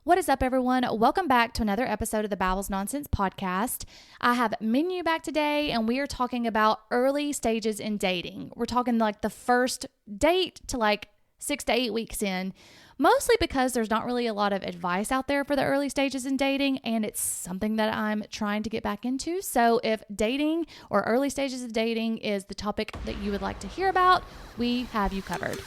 What is up, everyone? Welcome back to another episode of the Babbles Nonsense Podcast. I have Meenu back today, and we are talking about early stages in dating. We're talking like the first date to like 6 to 8 weeks in, mostly because there's not really a lot of advice out there for the early stages in dating, and it's something that I'm trying to get back into. So if dating or early stages of dating is the topic that you would like to hear about, we have you covered.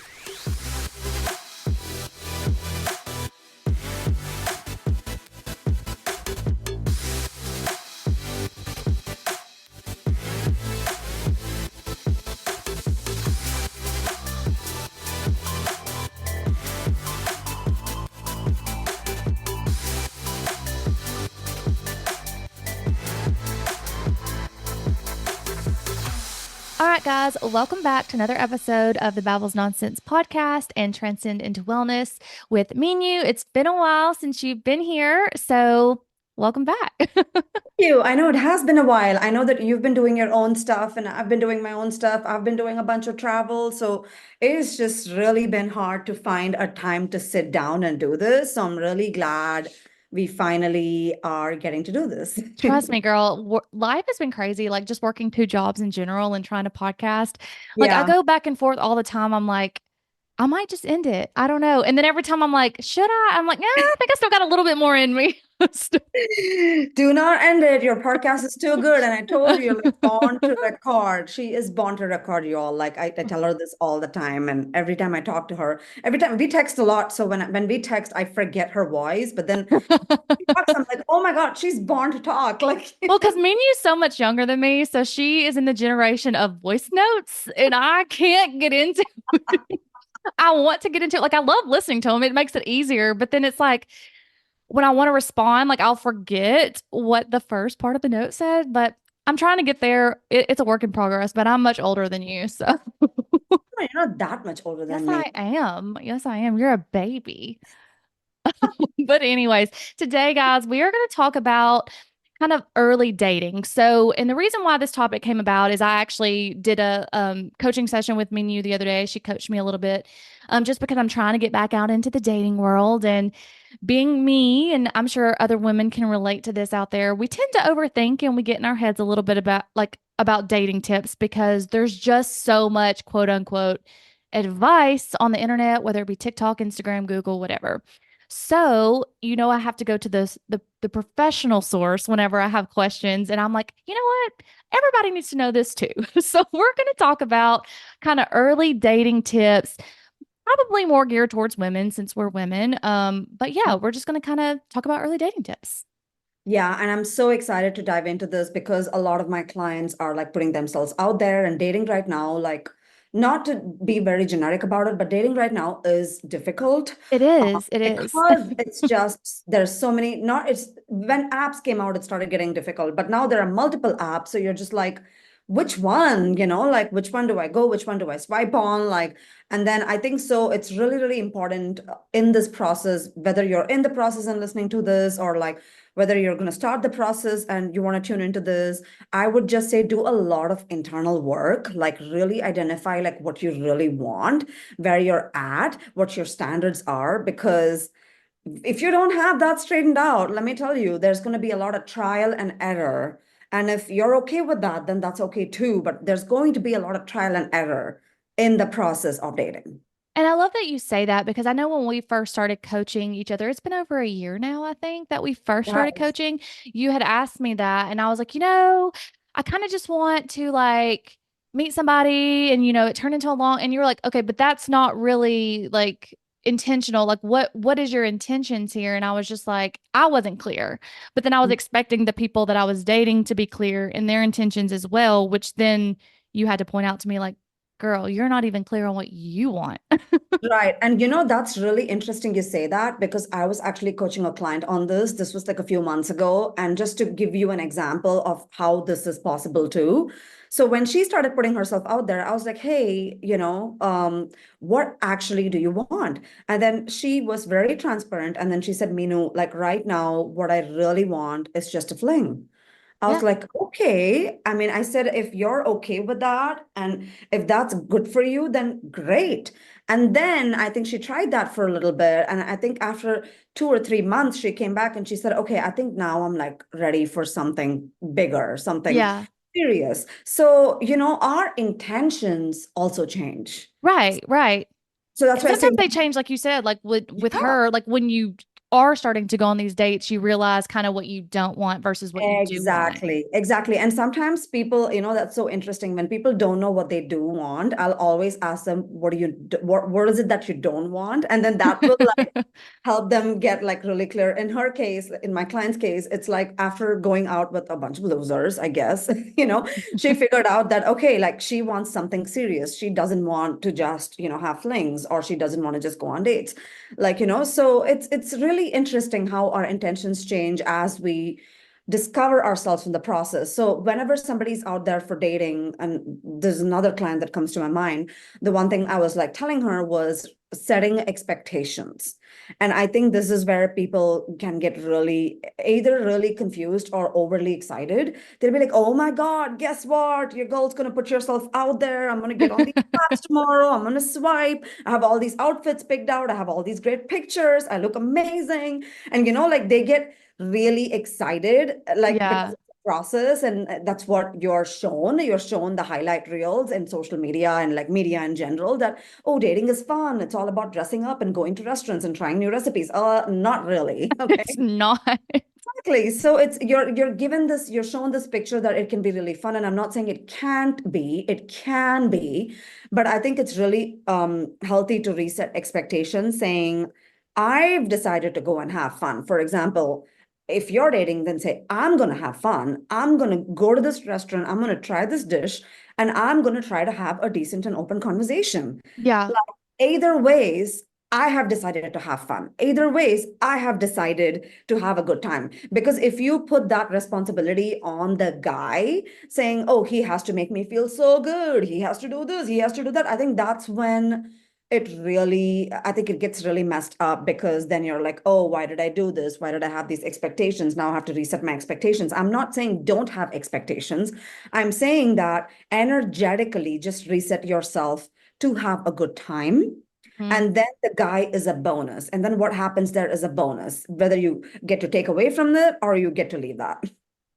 All right, guys, welcome back to another episode of the Babbles Nonsense Podcast and Transcend into Wellness with Meenu. It's been a while since you've been here, so welcome back. Thank you. I know it has been a while. I know that you've been doing your own stuff and I've been doing my own stuff. I've been doing a bunch of travel. So it's just really been hard to find a time to sit down and do this. So I'm really glad we finally are getting to do this. Trust me, girl, life has been crazy, like just working 2 jobs in general and trying to podcast. Like I Yeah. go back and forth all the time. I'm like, I might just end it. I don't know. And then every time I'm like, should I? I'm like, nah, I think I still got a little bit more in me. Do not end it. Your podcast is too good. And I told you, like, born to record. She is born to record, y'all. Like I tell her this all the time. And every time I talk to her, every time we text a lot. So when we text, I forget her voice. But then she talks, I'm like, oh my God, she's born to talk. Like, Well, because Minu is so much younger than me, so she is in the generation of voice notes, and I can't get into. I want to get into it. Like I love listening to them; it makes it easier. But then it's like when I want to respond, like I'll forget what the first part of the note said. But I'm trying to get there. It's a work in progress. But I'm much older than you, so you're not that much older yes, than me. I am. Yes, I am. You're a baby. But anyways, today, guys, we are going to talk about kind of early dating. So, and the reason why this topic came about is I actually did a coaching session with Minu the other day. She coached me a little bit, just because I'm trying to get back out into the dating world and being me. And I'm sure other women can relate to this out there. We tend to overthink and we get in our heads a little bit about dating tips because there's just so much quote unquote advice on the internet, whether it be TikTok, Instagram, Google, whatever. So, I have to go to the professional source whenever I have questions. And I'm like, you know what? Everybody needs to know this too. So we're going to talk about kind of early dating tips, probably more geared towards women since we're women. But yeah, we're just going to kind of talk about early dating tips. Yeah, and I'm so excited to dive into this because a lot of my clients are like putting themselves out there and dating right now, like not to be very generic about it, but dating right now is difficult It is. It is. because it's just there's so many not it's when apps came out, it started getting difficult, but now there are multiple apps. So you're just like, which one, like which one do I go? Which one do I swipe on? Like, and then I think so it's really, really important in this process, whether you're in the process and listening to this or like whether you're going to start the process and you want to tune into this, I would just say do a lot of internal work, like really identify like what you really want, where you're at, what your standards are, because if you don't have that straightened out, let me tell you, there's going to be a lot of trial and error. And if you're okay with that, then that's okay too. But there's going to be a lot of trial and error in the process of dating. And I love that you say that because I know when we first started coaching each other, it's been over a year now, I think, that we first started Yes. coaching. You had asked me that, and I was like, I kind of just want to like meet somebody, and it turned into a long, and you were like, okay, but that's not really like intentional. Like, what is your intentions here? And I was just like, I wasn't clear. But then I was expecting the people that I was dating to be clear in their intentions as well, which then you had to point out to me like, girl, you're not even clear on what you want. Right. And that's really interesting you say that because I was actually coaching a client on this. This was like a few months ago. And just to give you an example of how this is possible too. So when she started putting herself out there, I was like, hey, what actually do you want? And then she was very transparent. And then she said, Meenu, like right now, what I really want is just a fling. I was Yeah. like, okay. I mean, I said, if you're okay with that and if that's good for you, then great. And then I think she tried that for a little bit. And I think after 2 or 3 months, she came back and she said, okay, I think now I'm like ready for something bigger, something Yeah. serious. So, our intentions also change. Right, right. So that's And why I say, sometimes they change, like you said, like with yeah. her, like when you are starting to go on these dates, you realize kind of what you don't want versus what you do want. Exactly, exactly. And sometimes people, that's so interesting. When people don't know what they do want, I'll always ask them, what is it that you don't want? And then that will like help them get like really clear. In her case, in my client's case, it's like after going out with a bunch of losers, I guess, she figured out that, okay, like she wants something serious. She doesn't want to just, have flings, or she doesn't want to just go on dates. Like, so it's really interesting how our intentions change as we discover ourselves in the process. So whenever somebody's out there for dating, and there's another client that comes to my mind, the one thing I was like telling her was setting expectations. And I think this is where people can get really either really confused or overly excited. They'll be like, oh my God, guess what? Your girl's going to put yourself out there. I'm going to get on these apps tomorrow. I'm going to swipe. I have all these outfits picked out. I have all these great pictures. I look amazing. And, like they get really excited, like because Yeah. of the process. And that's what you're shown the highlight reels and social media and like media in general, that, oh, dating is fun, it's all about dressing up and going to restaurants and trying new recipes. Not really. Okay. It's not. Exactly. So it's you're shown this picture that it can be really fun. And I'm not saying it can't be, it can be, but I think it's really healthy to reset expectations, saying, I've decided to go and have fun. For example, if you're dating, then say, I'm gonna have fun. I'm gonna go to this restaurant, I'm gonna try this dish, and I'm gonna try to have a decent and open conversation. Yeah. Like, either ways, I have decided to have fun. Either ways, I have decided to have a good time. Because if you put that responsibility on the guy, saying, oh, he has to make me feel so good, he has to do this, he has to do that, I think that's when I think it gets really messed up, because then you're like, oh, why did I do this? Why did I have these expectations? Now I have to reset my expectations. I'm not saying don't have expectations. I'm saying that energetically just reset yourself to have a good time, Mhm. and then the guy is a bonus. And then what happens there is a bonus, whether you get to take away from it or you get to leave that.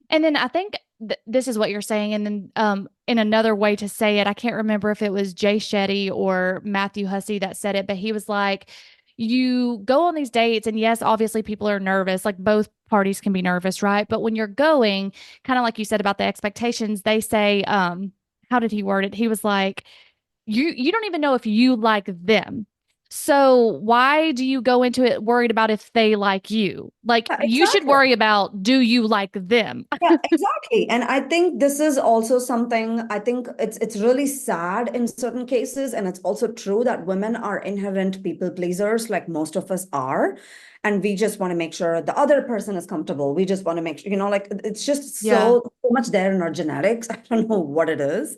And then I think this is what you're saying. And then in another way to say it, I can't remember if it was Jay Shetty or Matthew Hussey that said it, but he was like, you go on these dates, and yes, obviously people are nervous. Like both parties can be nervous, right? But when you're going, kind of like you said about the expectations, they say, how did he word it? He was like, you don't even know if you like them. So why do you go into it worried about if they like you? Like Yeah, you should exactly. worry about, do you like them? Yeah, exactly. And I think this is also something, I think it's really sad in certain cases. And it's also true that women are inherent people pleasers, like most of us are. And we just want to make sure the other person is comfortable. We just want to make sure, like it's just Yeah. so much there in our genetics. I don't know what it is.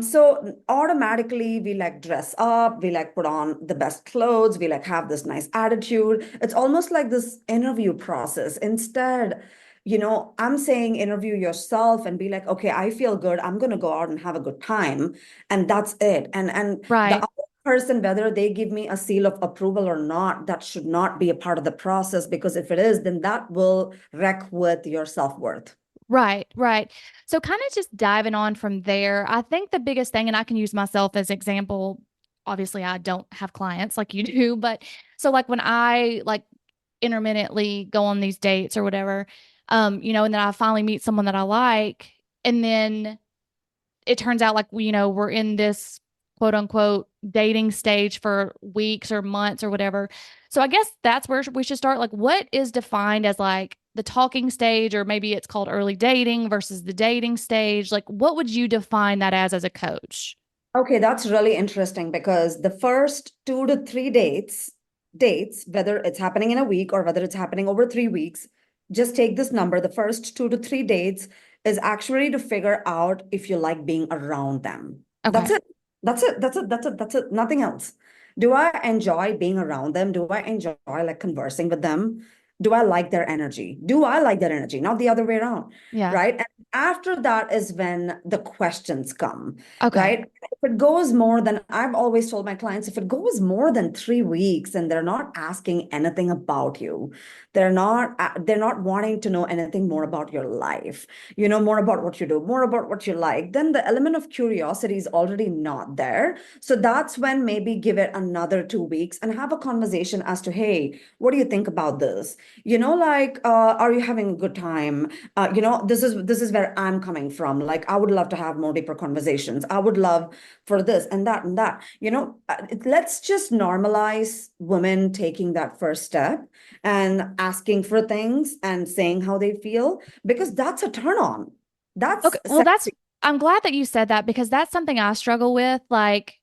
So automatically we like dress up, we like put on the best clothes, we like have this nice attitude. It's almost like this interview process. Instead, I'm saying interview yourself and be like, okay, I feel good. I'm going to go out and have a good time. And that's it. And the Right. other person, whether they give me a seal of approval or not, that should not be a part of the process, because if it is, then that will wreck with your self-worth. Right, right. So kind of just diving on from there, I think the biggest thing, and I can use myself as example, obviously I don't have clients like you do, but so like when I like intermittently go on these dates or whatever, and then I finally meet someone that I like, and then it turns out like we're in this quote unquote dating stage for weeks or months or whatever. So I guess that's where we should start. Like, what is defined as like the talking stage, or maybe it's called early dating versus the dating stage? Like, what would you define that as a coach? Okay, that's really interesting, because the first 2 to 3 dates, whether it's happening in a week or whether it's happening over 3 weeks, just take this number. The first 2 to 3 dates is actually to figure out if you like being around them. That's Okay. it. That's it. That's it. That's it. That's it. Nothing else. Do I enjoy being around them? Do I enjoy like conversing with them? Do I like their energy? Do I like their energy? Not the other way around, Yeah. right? And after that is when the questions come, Okay. right? if it goes more than, I've always told my clients, if it goes more than 3 weeks and they're not asking anything about you, they're not wanting to know anything more about your life, more about what you do, more about what you like, then the element of curiosity is already not there. So that's when maybe give it another 2 weeks and have a conversation as to, hey, what do you think about this? Are you having a good time? This is where I'm coming from. Like, I would love to have more deeper conversations. I would love for this and that and that. Let's just normalize women taking that first step and asking for things and saying how they feel, because that's a turn on. That's Okay, well, sexy. I'm glad that you said that because that's something I struggle with. Like,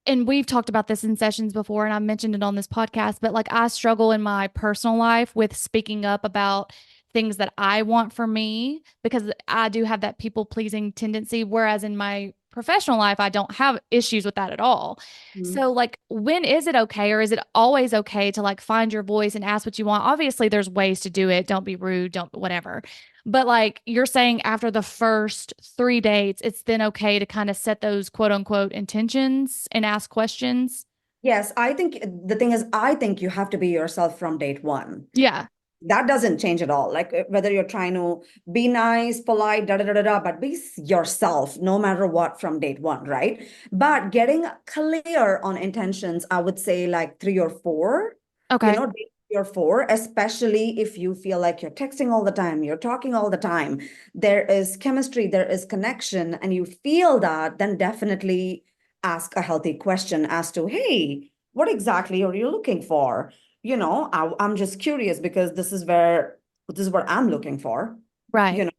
and we've talked about this in sessions before, and I've mentioned it on this podcast, but like I struggle in my personal life with speaking up about things that I want for me because I do have that people pleasing tendency. Whereas in my professional life, I don't have issues with that at all. Mhm. So, like, when is it okay, or is it always okay to like find your voice and ask what you want? Obviously, there's ways to do it. Don't be rude, don't whatever. But like you're saying, after the first 3 dates, it's then okay to kind of set those quote unquote intentions and ask questions. Yes, I think the thing is, I think you have to be yourself from date one. Yeah. That doesn't change at all. Like, whether you're trying to be nice, polite, da da da da da, but be yourself no matter what from date one, right? But getting clear on intentions, I would say like 3 or 4, Okay. date 3 or 4, especially if you feel like you're texting all the time, you're talking all the time, there is chemistry, there is connection, and you feel that, then definitely ask a healthy question as to, hey, what exactly are you looking for? I'm just curious because this is what I'm looking for, Right. you know.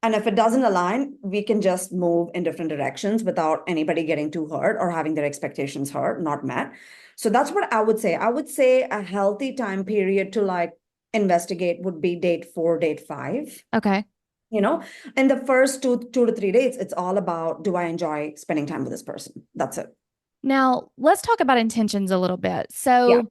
And if it doesn't align, we can just move in different directions without anybody getting too hurt or having their expectations hurt, not met. So that's what I would say. I would say a healthy time period to like investigate would be date 4, date 5. Okay. You know, in the first two to 3 dates, it's all about, do I enjoy spending time with this person? That's it. Now, let's talk about intentions a little bit. Yeah. So,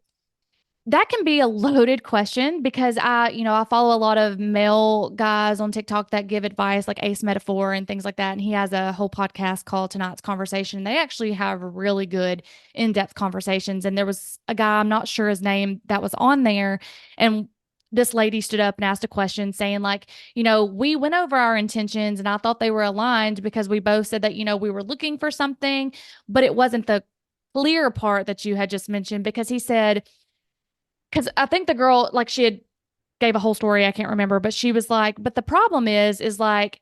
that can be a loaded question because I follow a lot of male guys on TikTok that give advice like Ace Metaphor and things like that. And he has a whole podcast called Tonight's Conversation. They actually have really good in-depth conversations. And there was a guy, I'm not sure his name, that was on there. And this lady stood up and asked a question saying, like, we went over our intentions and I thought they were aligned because we both said that, we were looking for something, but it wasn't the clear part that you had just mentioned because he said, because I think the girl, like, she had gave a whole story, I can't remember, but she was like, but the problem is like,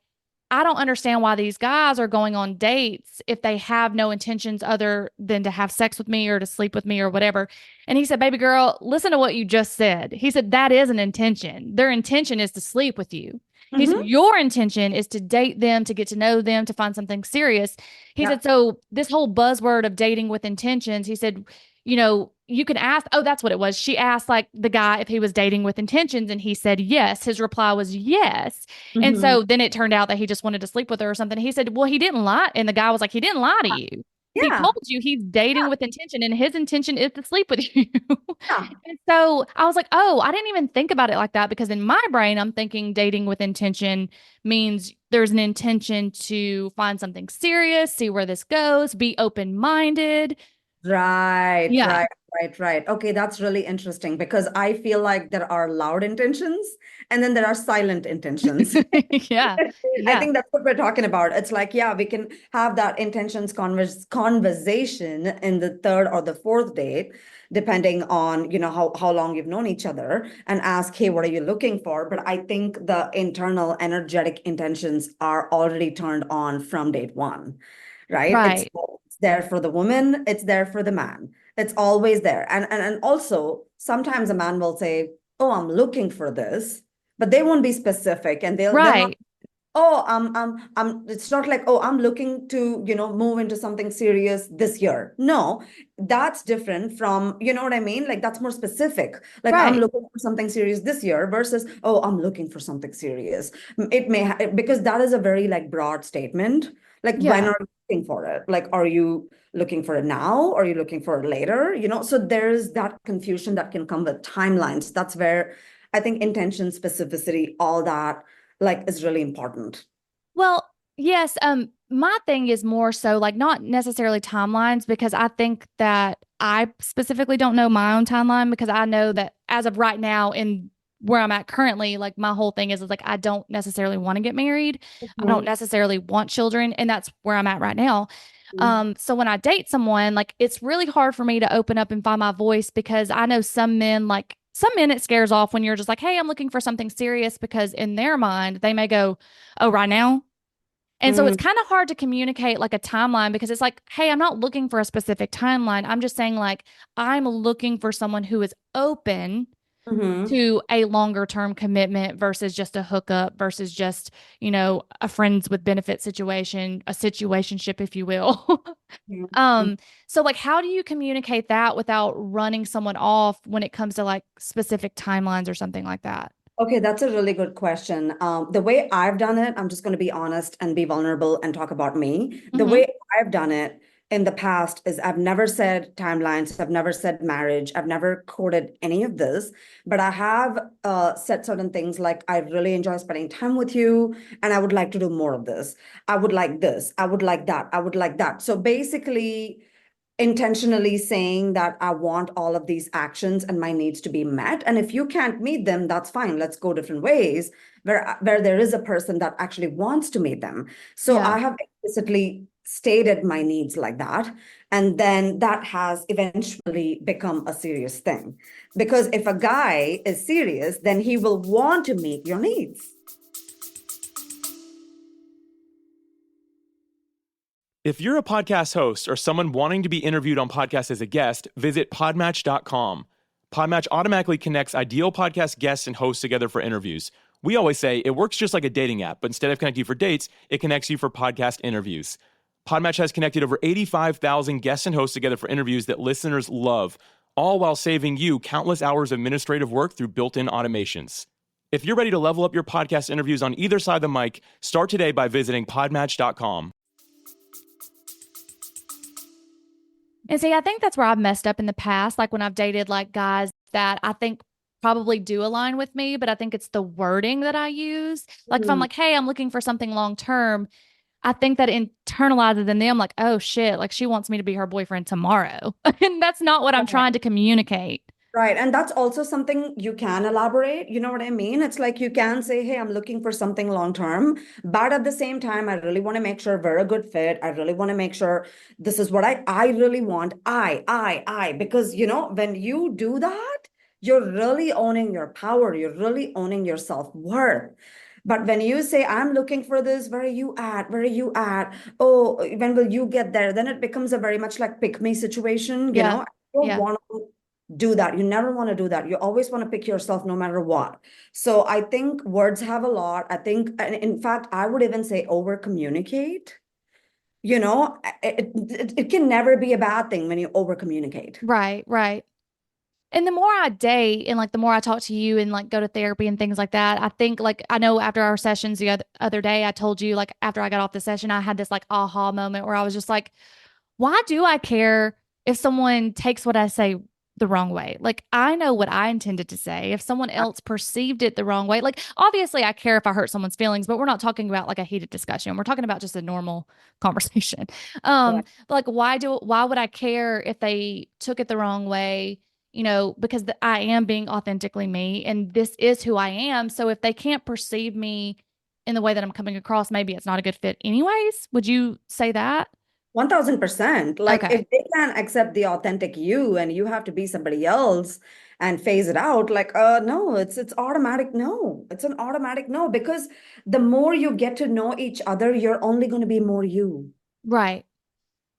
I don't understand why these guys are going on dates if they have no intentions other than to have sex with me or to sleep with me or whatever. And he said, baby girl, listen to what you just said. He said, that is an intention. Their intention is to sleep with you. He said, Mm-hmm. your intention is to date them, to get to know them, to find something serious. He Yeah. said, so this whole buzzword of dating with intentions, he said, you can ask, oh, that's what it was. She asked like the guy if he was dating with intentions, and he said yes. His reply was yes. And Mm-hmm. so then it turned out that he just wanted to sleep with her or something. He said, well, he didn't lie. And the guy was like, he didn't lie to you. He Yeah. told you he's dating with intention, and his intention is to sleep with you. Yeah. And so I was like, oh, I didn't even think about it like that because in my brain, I'm thinking dating with intention means there's an intention to find something serious, see where this goes, be open minded. Right, Yeah. right, right, right. Okay, that's really interesting because I feel like there are loud intentions and then there are silent intentions. Yeah. I Yeah. think that's what we're talking about. It's like, yeah, we can have that intentions conversation in the third or the fourth date, depending on, how long you've known each other, and ask, hey, what are you looking for? But I think the internal energetic intentions are already turned on from date one, right? It's Right. there for the woman, it's there for the man. It's always there. And also sometimes a man will say, oh, I'm looking for this, but they won't be specific, and they'll not, Right. oh, it's not like, oh, I'm looking to, move into something serious this year. No, that's different from, you know what I mean? Like, that's more specific. Like, I'm Right. looking for something serious this year versus, oh, I'm looking for something serious. It may, because that is a very like broad statement. Like, when Yeah. are you looking for it? Like, are you looking for it now? Or are you looking for it later? So there's that confusion that can come with timelines. That's where I think intention, specificity, all that like is really important. Well, yes. my thing is more so like not necessarily timelines because I think that I specifically don't know my own timeline because I know that as of right now in where I'm at currently, like my whole thing is like I don't necessarily want to get married. I don't Mhm. necessarily want children, and that's where I'm at right now. Mhm. So when I date someone, like it's really hard for me to open up and find my voice because I know some men it scares off when you're just like, hey, I'm looking for something serious because in their mind they may go, oh, right now. And so it's Mhm. kind of hard to communicate like a timeline because it's like, hey, I'm not looking for a specific timeline. I'm just saying, like, I'm looking for someone who is open Mhm. to a longer term commitment versus just a hookup versus just, a friends with benefit situation, a situationship, if you will. Mhm. um, so like how do you communicate that without running someone off when it comes to like specific timelines or something like that? Okay, that's a really good question. The way I've done it, I'm just going to be honest and be vulnerable and talk about me. The Mm-hmm. way I've done it in the past is I've never said timelines, I've never said marriage, I've never quoted any of this, but I have said certain things like I really enjoy spending time with you, and I would like to do more of this. I would like this. I would like that. I would like that. So basically, intentionally saying that I want all of these actions and my needs to be met. And if you can't meet them, that's fine. Let's go different ways where there is a person that actually wants to meet them. So Yeah. I have explicitly stated my needs like that. And then that has eventually become a serious thing. Because if a guy is serious, then he will want to meet your needs. If you're a podcast host or someone wanting to be interviewed on podcasts as a guest, visit podmatch.com. Podmatch automatically connects ideal podcast guests and hosts together for interviews. We always say it works just like a dating app, but instead of connecting you for dates, it connects you for podcast interviews. Podmatch has connected over 85,000 guests and hosts together for interviews that listeners love, all while saving you countless hours of administrative work through built-in automations. If you're ready to level up your podcast interviews on either side of the mic, start today by visiting podmatch.com. And see, I think that's where I've messed up in the past. Like when I've dated like guys that I think probably do align with me, but I think it's the wording that I use. Like if I'm Mhm. like, hey, I'm looking for something long term, I think that internalizes in them like, oh shit, like she wants me to be her boyfriend tomorrow. And that's not what I'm trying to communicate. Right. And that's also something you can elaborate. You know what I mean? It's like you can say, hey, I'm looking for something long term. But at the same time, I really want to make sure we're a good fit. I really want to make sure this is what I really want. Because, when you do that, you're really owning your power. You're really owning your self worth. But when you say, I'm looking for this, where are you at? Where are you at? Oh, when will you get there? Then it becomes a very much like pick me situation, Yeah. You don't Yeah. want to do that. You never want to do that. You always want to pick yourself no matter what. So I think words have a lot. I think, and in fact, I would even say over communicate. It can never be a bad thing when you over communicate. Right. Right. And the more I date and like the more I talk to you and like go to therapy and things like that, I think like I know after our sessions the other day, I told you like after I got off the session, I had this like aha moment where I was just like, why do I care if someone takes what I say the wrong way? Like, I know what I intended to say. If someone else perceived it the wrong way, like, obviously, I care if I hurt someone's feelings, but we're not talking about like a heated discussion. We're talking about just a normal conversation. But, like, why would I care if they took it the wrong way? Because I am being authentically me and this is who I am. So if they can't perceive me in the way that I'm coming across, maybe it's not a good fit, anyways. Would you say that? 1000%. Like Okay. if they can accept the authentic you and you have to be somebody else and phase it out, like no, it's automatic no. It's an automatic no because the more you get to know each other, you're only going to be more you. Right.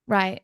Right.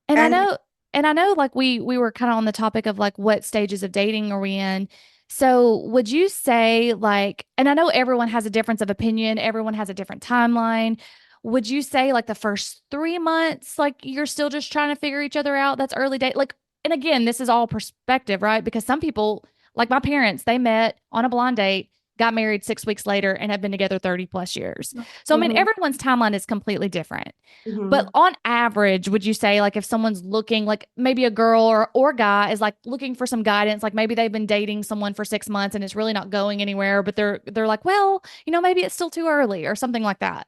And I And know and I know like we were kind of on the topic of like what stages of dating are we in. So would you say like and I know everyone has a difference of opinion, everyone has a different timeline. Would you say like the first 3 months, like you're still just trying to figure each other out? That's early date. Like, and again, this is all perspective, right? Because some people, like my parents, they met on a blind date, got married 6 weeks later, and have been together 30 plus years. So, I mean, Mhm, everyone's timeline is completely different. But mhm. on average, would you say like if someone's looking like maybe a girl or guy is like looking for some guidance, like maybe they've been dating someone for 6 months and it's really not going anywhere, but they're like, well, maybe it's still too early or something like that.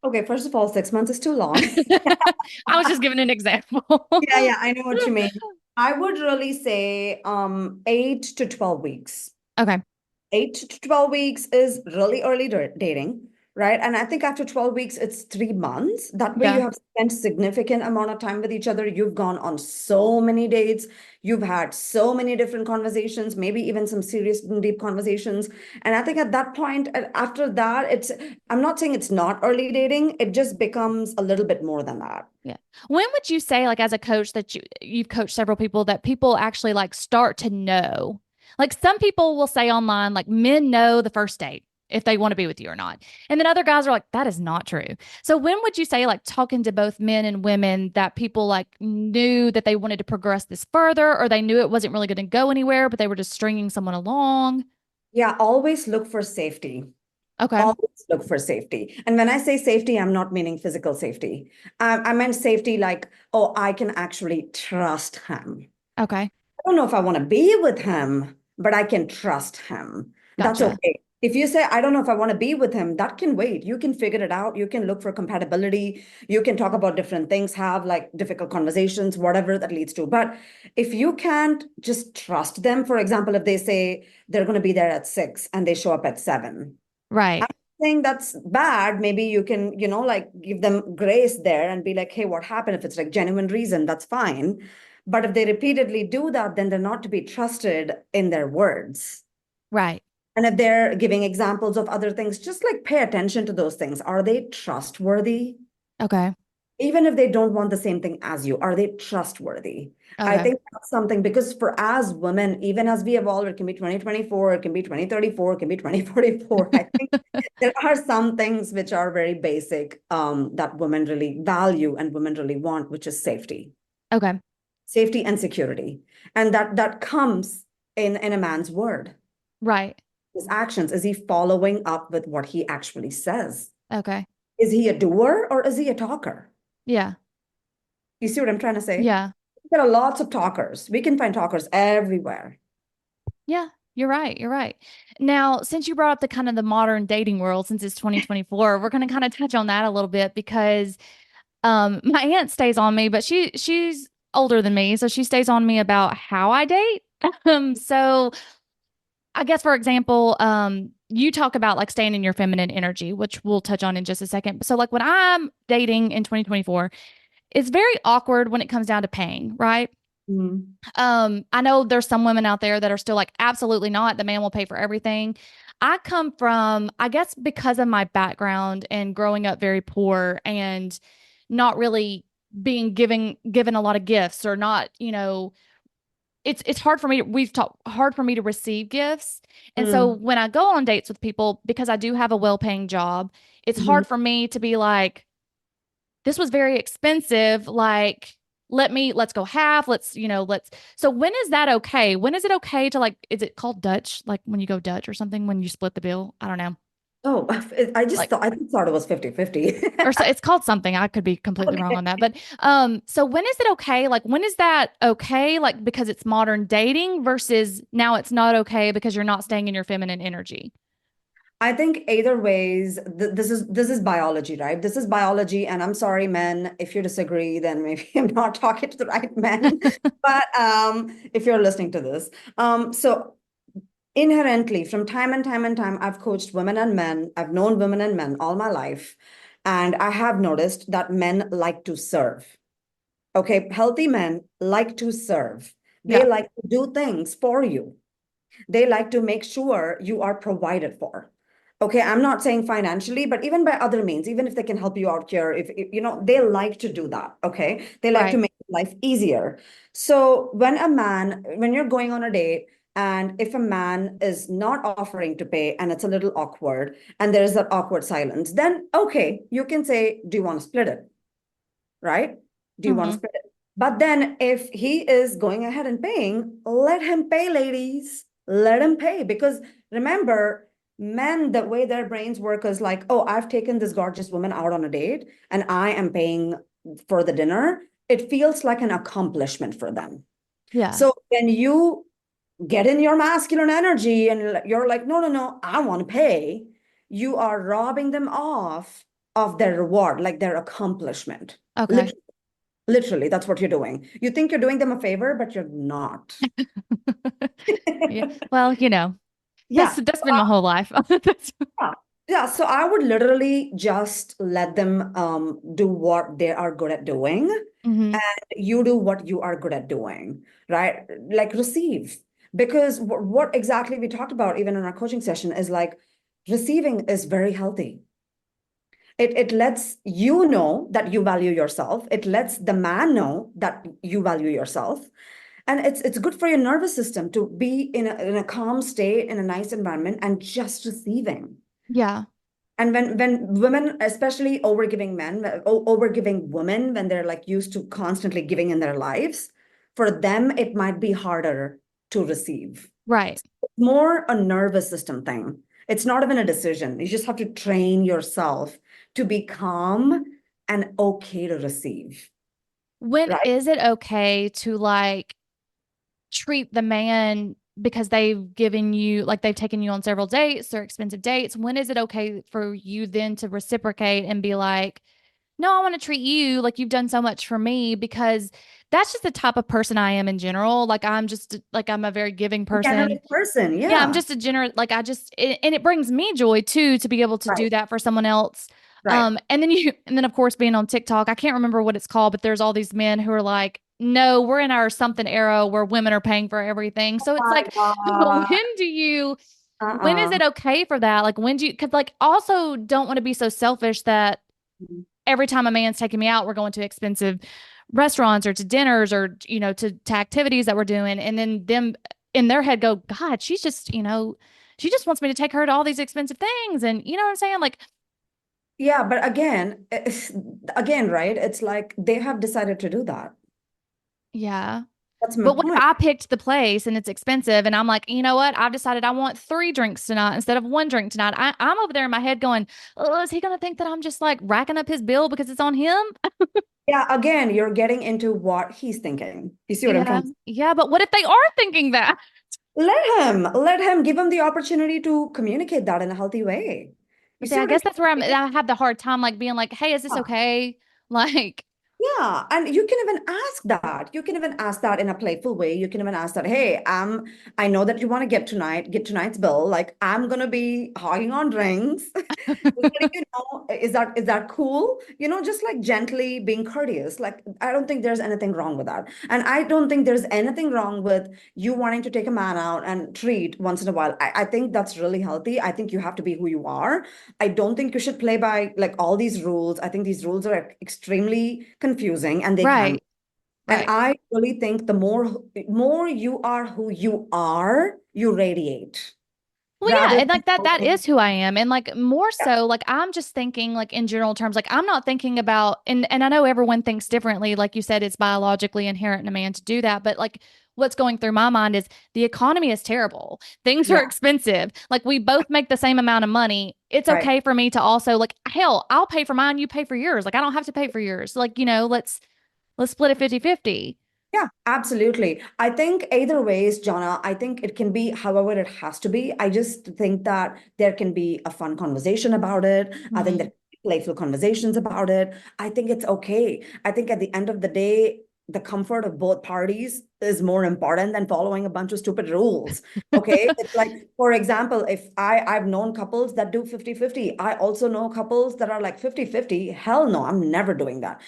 Okay, first of all, 6 months is too long. I was just giving an example. Yeah, I know what you mean. I would really say 8 to 12 weeks. Okay. 8 to 12 weeks is really early dating, right? And I think after 12 weeks, it's 3 months. That way you Yeah. have spent significant amount of time with each other. You've gone on so many dates. You've had so many different conversations, maybe even some serious and deep conversations. And I think at that point, after that, I'm not saying it's not early dating. It just becomes a little bit more than that. Yeah. When would you say, like, as a coach that you've coached several people, that people actually like start to know? Like some people will say online, like men know the first date if they want to be with you or not. And then other guys are like, that is not true. So when would you say, like talking to both men and women, that people like knew that they wanted to progress this further, or they knew it wasn't really going to go anywhere, but they were just stringing someone along? Yeah, always look for safety. Okay. Always look for safety. And when I say safety, I'm not meaning physical safety. I meant safety like, oh, I can actually trust him. Okay. I don't know if I want to be with him, but I can trust him. That's Gotcha. okay. If you say, I don't know if I want to be with him, that can wait. You can figure it out. You can look for compatibility. You can talk about different things, have like difficult conversations, whatever that leads to. But if you can't just trust them, for example, if they say they're going to be there at 6 and they show up at 7, Right. saying that's bad. Maybe you can, like give them grace there and be like, hey, what happened? If it's like genuine reason, that's fine. But if they repeatedly do that, then they're not to be trusted in their words. Right. And if they're giving examples of other things, just like pay attention to those things. Are they trustworthy? Okay. Even if they don't want the same thing as you, are they trustworthy? I Okay. think that's something, because for as women, even as we evolve, it can be 2024, it can be 2034, it can be 2044. I think there are some things which are very basic, that women really value and women really want, which is Okay. safety and security. And that comes in a man's word, Right. his actions. Is he following up with what he actually says? Okay. Is he a doer or is he a talker? Yeah. You see what I'm trying to say? Yeah. There are lots of talkers. We can find talkers everywhere. Yeah. You're right. You're right. Now, since you brought up the kind of the modern dating world, since it's 2024, we're going to kind of touch on that a little bit because my aunt stays on me, but she's older than me, so she stays on me about how I date. So I guess for example, you talk about like staying in your feminine energy, which we'll touch on in just a second. So like when I'm dating in 2024, it's very awkward when it comes down to paying, right? Mm. I know there's some women out there that are still like, absolutely not. The man will pay for everything. I come from, I guess, because of my background and growing up very poor and not really being given a lot of gifts or not, it's hard for me to, we've talked hard for me to receive gifts. And so Mm. when I go on dates with people, because I do have a well-paying job, it's Mhm. hard for me to be like, this was very expensive. Like, let's go half. So when is that okay? When is it okay to like, is it called Dutch? Like when you go Dutch or something, when you split the bill? I don't know. Oh, Like, I just thought it was 50-50. or so it's called something. I could be completely wrong Okay. on that. But, so when is it okay? Like, when is that okay? Like, because it's modern dating versus now it's not okay because you're not staying in your feminine energy. I think either ways, this is biology, right? This is biology, and I'm sorry, men, if you disagree, then maybe I'm not talking to the right men. But if you're listening to this, so inherently, from time and time and time, I've coached women and men. I've known women and men all my life, and I have noticed that men like to serve. Okay, healthy men like to serve. They Yeah. like to do things for you. They like to make sure you are provided for. Okay, I'm not saying financially, but even by other means, even if they can help you out here, they like to do that. Okay, they like to Right. make life easier. So when you're going on a date, and if a man is not offering to pay and it's a little awkward and there's that awkward silence, then okay, you can say, do you want to split it? Right? Do you want to Hmm. split it? But then if he is going ahead and paying, let him pay, ladies. Let him pay. Because remember, men, the way their brains work is like, oh, I've taken this gorgeous woman out on a date and I am paying for the dinner. It feels like an accomplishment for them. Yeah. So when you get in your masculine energy and you're like, no, I want to pay, you are robbing them off of their reward, like their accomplishment. Okay. Literally, that's what you're doing. You think you're doing them a favor, but you're not. Yeah. Well, Yeah. that's been my whole life. Yeah. Yeah. So I would literally just let them do what they are good at doing, Hmm. and you do what you are good at doing, right? Like receive. Because what exactly we talked about even in our coaching session is like receiving is very healthy. It lets you know that you value yourself. It lets the man know that you value yourself. And it's good for your nervous system to be in a calm state, in a nice environment, and just receiving. Yeah. And when women, especially overgiving men, overgiving women, when they're like used to constantly giving in their lives, for them it might be harder to receive. Right. It's more a nervous system thing. It's not even a decision. You just have to train yourself to be calm and okay to receive, When right? is it okay to like treat the man because they've given you, like they've taken you on several dates or expensive dates? When is it okay for you then to reciprocate and be like, no, I want to treat you like you've done so much for me? Because that's just the type of person I am in general. Like I'm a very giving person. Generous person, Yeah, I'm yeah. just a generous, like and it brings me joy too to be able to Right, do that for someone else. right. And then of course being on TikTok, I can't remember what it's called, but there's all these men who are like, no, we're in our something era where women are paying for everything. So it's My like, God. when is Uh-uh. it okay for that? Like when do you, cause like also don't want to be so selfish that every time a man's taking me out, we're going to expensive restaurants or to dinners or, to activities that we're doing. And then them in their head go, God, she just wants me to take her to all these expensive things. And you know what I'm saying? Like, Yeah, but again, right? It's like they have decided to do that. yeah. That's my But what if point. I picked the place and it's expensive and I'm like, you know what? I've decided I want 3 drinks tonight instead of 1 drink tonight. I'm over there in my head going, oh, is he going to think that I'm just like racking up his bill because it's on him? Yeah, again, you're getting into what he's thinking. You see what I'm Yeah. trying to say? Yeah. But what if they are thinking that? Let him give him the opportunity to communicate that in a healthy way. You But see, see I what I'm guess trying that's where to say? I have the hard time, like being like, hey, is this Yeah. okay? Like, Yeah, and you can even ask that. You can even ask that in a playful way. You can even ask that, hey, I know that you want to get tonight's bill. Like, I'm gonna be hogging on drinks. Just letting you know, is that cool? Just like gently being courteous. Like, I don't think there's anything wrong with that. And I don't think there's anything wrong with you wanting to take a man out and treat once in a while. I think that's really healthy. I think you have to be who you are. I don't think you should play by like all these rules. I think these rules are extremely confusing and they can. right, And right. I really think the more you are who you are, you radiate Well, yeah, rather and than like that following. is who I am. And like more Yeah, so, like I'm just thinking like in general terms, like I'm not thinking about and I know everyone thinks differently. Like you said, it's biologically inherent in a man to do that. But like what's going through my mind is the economy is terrible. Things are yeah, expensive. Like we both make the same amount of money. It's right. okay for me to also like, hell, I'll pay for mine, you pay for yours. Like I don't have to pay for yours. Like, let's split it 50-50. Yeah, absolutely. I think either ways, Jonna, I think it can be however it has to be. I just think that there can be a fun conversation about it. I think Mhm. that playful conversations about it. I think it's okay. I think at the end of the day, the comfort of both parties is more important than following a bunch of stupid rules. Okay. It's like, for example, if I've known couples that do 50-50. I also know couples that are like 50-50. Hell no, I'm never doing that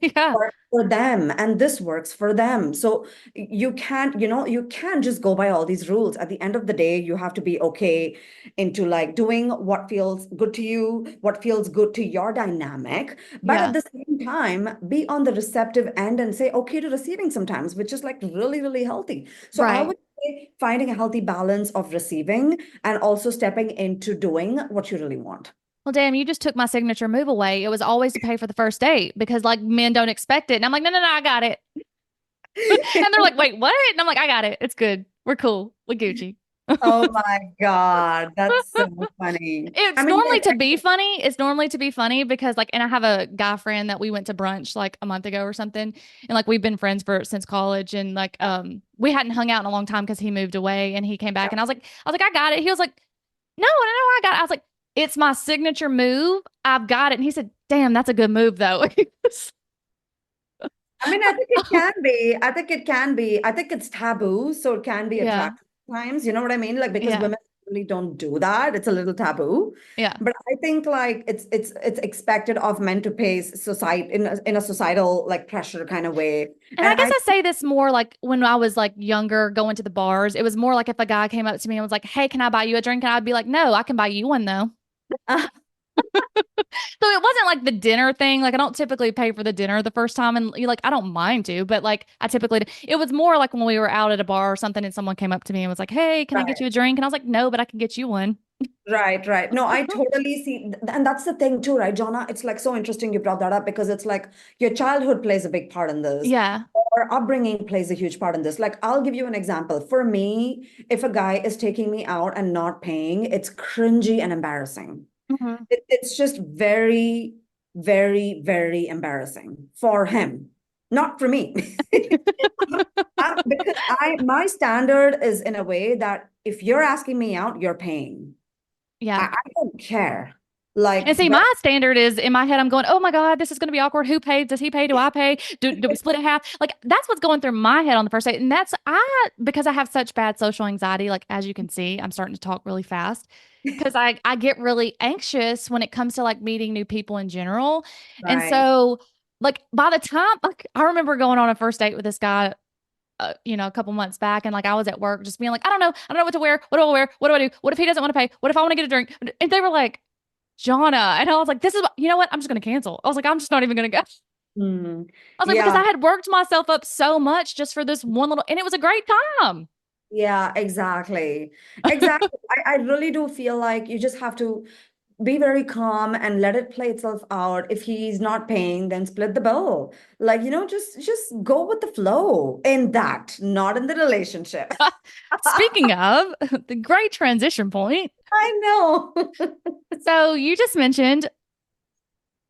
Yeah. for them, and this works for them. So you can't just go by all these rules. At the end of the day, you have to be okay into like doing what feels good to you, what feels good to your dynamic, but at Yeah. the same time be on the receptive end and say okay to receiving sometimes, which is like really, really healthy. So I Right. would say finding a healthy balance of receiving and also stepping into doing what you really want. Well, damn, you just took my signature move away. It was always to pay for the first date because like men don't expect it. And I'm like, no, no, no, I got it. And they're like, wait, what? And I'm like, I got it. It's good. We're cool. We Gucci. Oh my God, that's so funny. I It's mean, normally to be funny. It's normally to be funny because like, and I have a guy friend that we went to brunch like a month ago or something. And like, we've been friends since college. And like, we hadn't hung out in a long time because he moved away and he came back and I was like, I got it. He was like, no, no, no, I got it. I was like, It's my signature move. I've got it. And he said, damn, that's a good move though. I mean, I think it can be. I think it can be. I think it's taboo, so it can be Yeah. attractive times. You know what I mean? Like because Yeah. women really don't do that. It's a little taboo. Yeah. But I think like it's expected of men to pay society in a societal like pressure kind of way. And I And guess I I say this more like when I was like younger, going to the bars. It was more like if a guy came up to me and was like, hey, can I buy you a drink? And I'd be like, no, I can buy you one though. So it wasn't like the dinner thing. Like I don't typically pay for the dinner the first time, and you're like I don't mind to, but like I typically it was more like when we were out at a bar or something, and someone came up to me and was like, "Hey, can I get right. you a drink?" And I was like, "No, but I can get you one." Right, right. No, I totally see. And that's the thing too, right, Jonna? It's like so interesting you brought that up because it's like your childhood plays a big part in this, Yeah. or upbringing plays a huge part in this. Like, I'll give you an example. For me, if a guy is taking me out and not paying, it's cringy and embarrassing. Hmm. It's just very, very, very embarrassing for him, not for me. Because my standard is in a way that if you're asking me out, you're paying. Yeah. I don't care. And Like, see, my standard is in my head, I'm going, oh my God, this is going to be awkward. Who pays? Does he pay? Do I pay? Do we split it half? Like, that's what's going through my head on the first date. And because I have such bad social anxiety, like, as you can see, I'm starting to talk really fast because I get really anxious when it comes to like meeting new people in general. And right. so, like, by the time, like, I remember going on a first date with this guy. A couple months back, and like I was at work, just being like, I don't know what to wear. What do I wear? What do I do? What if he doesn't want to pay? What if I want to get a drink? And they were like, Jonna. And I was like, you know what? I'm just going to cancel. I was like, I'm just not even going to go. Hmm. I was like, because Yeah. I had worked myself up so much just for this one little, and it was a great time. Yeah, exactly. Exactly. I really do feel like you just have to be very calm and let it play itself out. If he's not paying, then split the bill. Like, just go with the flow in that, not in the relationship. Speaking of the great transition point. I know. So you just mentioned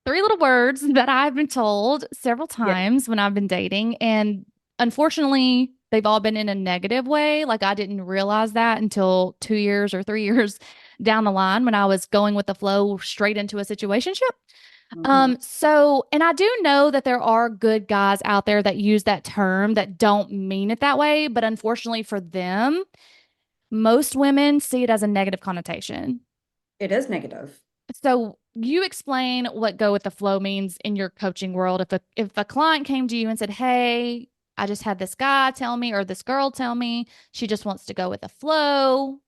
three little words that I've been told several Yeah. times when I've been dating. And unfortunately, they've all been in a negative way. Like I didn't realize that until 2 years or 3 years down the line when I was going with the flow straight into a situationship. Mhm. And I do know that there are good guys out there that use that term that don't mean it that way, but unfortunately for them, most women see it as a negative connotation. It is negative. So you explain what go with the flow means in your coaching world. If a client came to you and said, "Hey, I just had this guy tell me or this girl tell me she just wants to go with the flow,"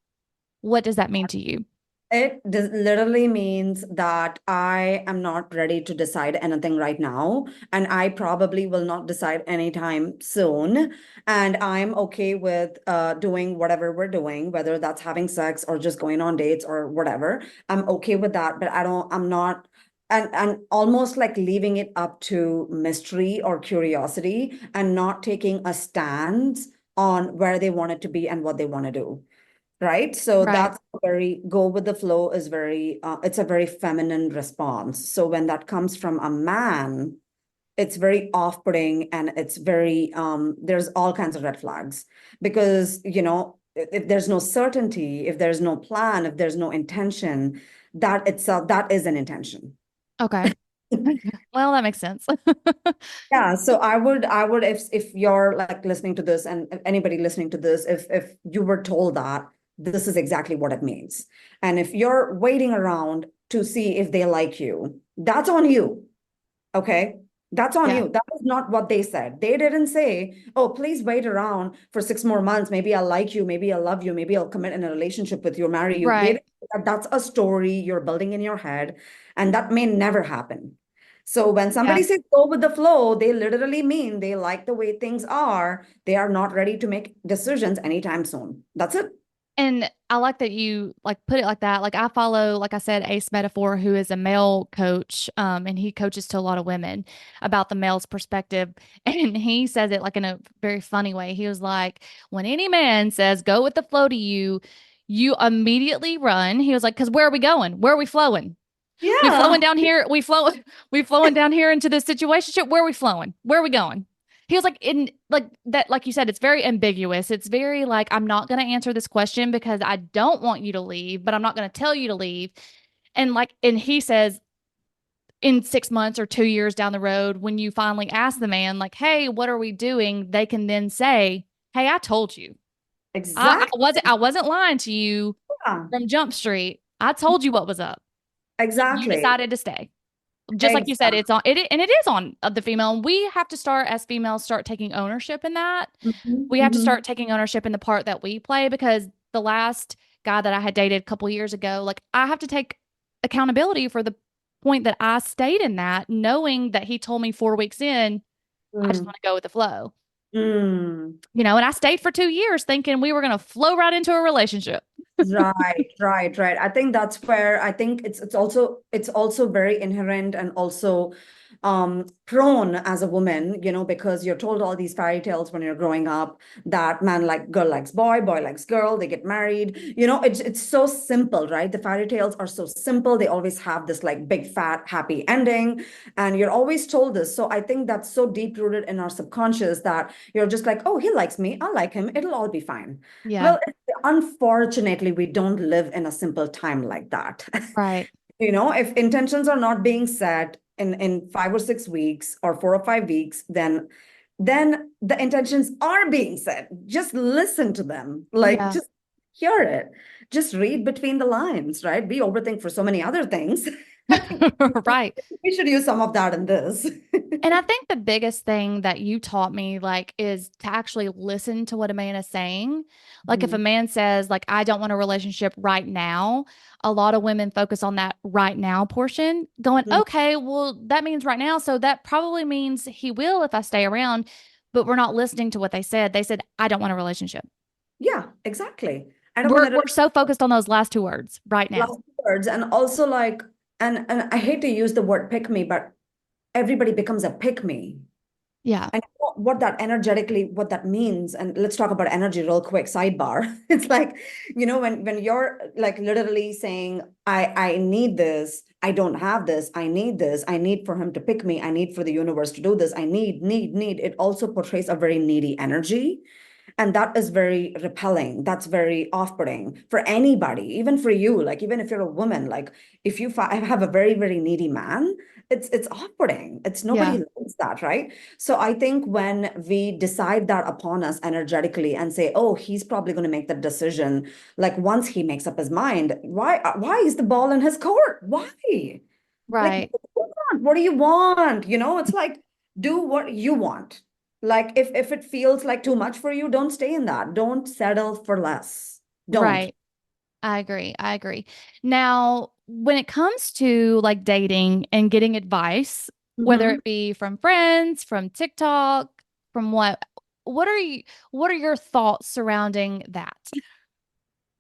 what does that mean to you? Literally means that I am not ready to decide anything right now, and I probably will not decide anytime soon. And I'm okay with doing whatever we're doing, whether that's having sex or just going on dates or whatever. I'm okay with that, but I'm not, and almost like leaving it up to mystery or curiosity and not taking a stance on where they want it to be and what they want to do. Right. So Right. that's very go with the flow is very, it's a very feminine response. So when that comes from a man, it's very off-putting and it's very, there's all kinds of red flags because, if there's no certainty, if there's no plan, if there's no intention, that itself, that is an intention. Okay. Well, that makes sense. Yeah, so I would if you're like listening to this and if anybody listening to this, if you were told that this is exactly what it means. And if you're waiting around to see if they like you, that's on you. Okay? That's on Yeah. you. That is not what they said. They didn't say, "Oh, please wait around for 6 more months. Maybe I'll like you, maybe I'll love you, maybe I'll commit in a relationship with you, marry you." They Right. didn't say that. That's a story you're building in your head, and that may never happen. So when Yeah. somebody says go with the flow, they literally mean they like the way things are. They are not ready to make decisions anytime soon. That's it. And I like that you like put it like that. Like I follow, like I said, Ace Metaphor, who is a male coach, and he coaches to a lot of women about the male's perspective. And he says it like in a very funny way. He was like, when any man says go with the flow to you, you immediately run. He was like, because where are we going? Where are we flowing? We Yeah. flowing down here. We flowing down here into this situationship. Where are we flowing? Where are we going? He was like in like that, like you said, it's very ambiguous. It's very like, I'm not going to answer this question because I don't want you to leave, but I'm not going to tell you to leave. And he says, in 6 months or 2 years down the road, when you finally ask the man, like, hey, what are we doing? They can then say, hey, I told you. I Exactly. wasn't lying to you Yeah, from Jump Street. I told you what was up. You exactly. decided to stay. Just like you said, Exactly. it's on it, and it is on the female. And we have to start, as females, start taking ownership in that. Mhm, We have to mhm. start taking ownership in the part that we play, because the last guy that I had dated a couple years ago, like, I have to take accountability for the point that I stayed in that, knowing that he told me 4 weeks in, I just Mm, want to go with the flow. mm. And I stayed for 2 years thinking we were going to flow right into a relationship. Right, right, right. I think that's where I think it's also very inherent and also prone as a woman, because you're told all these fairy tales when you're growing up that man like girl likes boy, boy likes girl, they get married. It's so simple, right? The fairy tales are so simple. They always have this like big fat happy ending, and you're always told this. So I think that's so deep rooted in our subconscious that you're just like, oh, he likes me, I like him, it'll all be fine. Yeah. Well, unfortunately, we don't live in a simple time like that. Right. If intentions are not being set in 5 or 6 weeks or 4 or 5 weeks, then the intentions are being set. Just listen to them. Like, Yeah. just hear it. Just read between the lines, right? We overthink for so many other things. I think Right. we should use some of that in this. And I think the biggest thing that you taught me, like, is to actually listen to what a man is saying. Like, if a Mhm. man says, like, I don't want a relationship right now, a lot of women focus on that right now portion, going, Mhm. okay, well, that means right now. So that probably means he will if I stay around. But we're not listening to what they said. They said, I don't want a relationship. Yeah, exactly. I don't want We're, to we're so focused on those last two words right now. last words, and also like, and I hate to use the word pick me, but everybody becomes a pick me. Yeah. And what that energetically, what that means, and let's talk about energy real quick, sidebar. It's like, when you're like literally saying, I need this, I don't have this, I need this, I need for him to pick me, I need for the universe to do this, I need. It also portrays a very needy energy. And that is very repelling. That's very off-putting for anybody, even for you. Like, even if you're a woman, like if you have a very, very needy man, it's off-putting. It's nobody Yeah. likes that, right? So I think when we decide that upon us energetically and say, oh, he's probably going to make that decision, like once he makes up his mind, why is the ball in his court? Why? Like, Right. what do you want? It's like, do what you want. Like, if it feels like too much for you, don't stay in that. Don't settle for less. Don't. Right. I agree. I agree. Now, when it comes to like dating and getting advice, whether Mhm. it be from friends, from TikTok, from what are you, what are your thoughts surrounding that?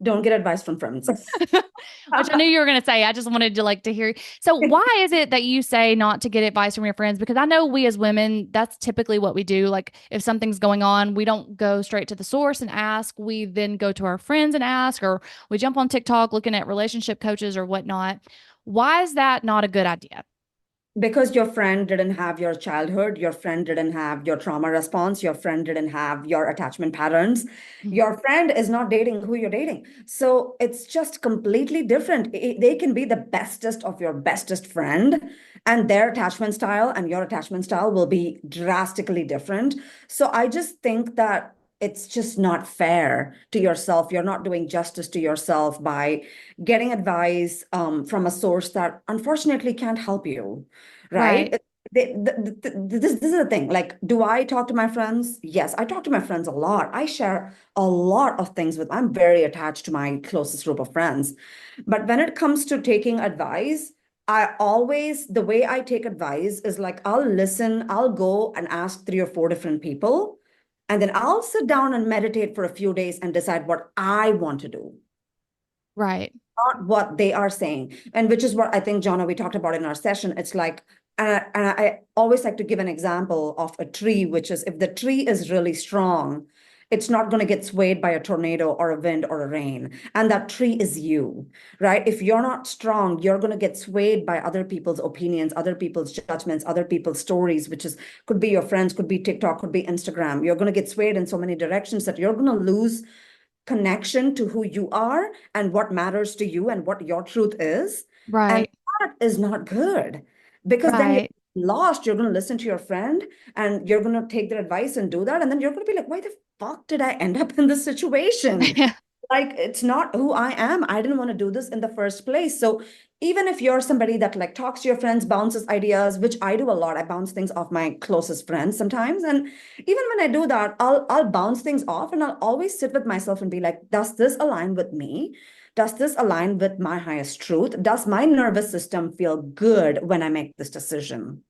Don't get advice from friends. Which I knew you were going to say. I just wanted to like to hear. So why is it that you say not to get advice from your friends? Because I know we as women, that's typically what we do. Like, if something's going on, we don't go straight to the source and ask. We then go to our friends and ask, or we jump on TikTok looking at relationship coaches or whatnot. Why is that not a good idea? Because your friend didn't have your childhood, your friend didn't have your trauma response, your friend didn't have your attachment patterns, Mhm. your friend is not dating who you're dating. So it's just completely different. They can be the bestest of your bestest friend, and their attachment style and your attachment style will be drastically different. So I just think that it's just not fair to yourself. You're not doing justice to yourself by getting advice from a source that unfortunately can't help you, Right. right? This is the thing. Like, do I talk to my friends? Yes, I talk to my friends a lot. I share a lot of things with, I'm very attached to my closest group of friends. But when it comes to taking advice, the way I take advice is like, I'll listen, I'll go and ask 3 or 4 different people, and then I'll sit down and meditate for a few days and decide what I want to do, Right. not what they are saying. And which is what I think, Jonna, we talked about in our session. It's like, and I always like to give an example of a tree, which is if the tree is really strong, it's not going to get swayed by a tornado or a wind or a rain. And that tree is you, right? If you're not strong, you're going to get swayed by other people's opinions, other people's judgments, other people's stories, which is could be your friends, could be TikTok, could be Instagram. You're going to get swayed in so many directions that you're going to lose connection to who you are and what matters to you and what your truth is. And Right. that is not good, because then you're Right. lost. You're going to listen to your friend and you're going to take their advice and do that. And then you're going to be like, why the fuck did I end up in this situation? Like, it's not who I am. I didn't want to do this in the first place. So even if you're somebody that like talks to your friends, bounces ideas, which I do a lot, I bounce things off my closest friends sometimes. And even when I do that, I'll bounce things off and I'll always sit with myself and be like, does this align with me? Does this align with my highest truth? Does my nervous system feel good when I make this decision?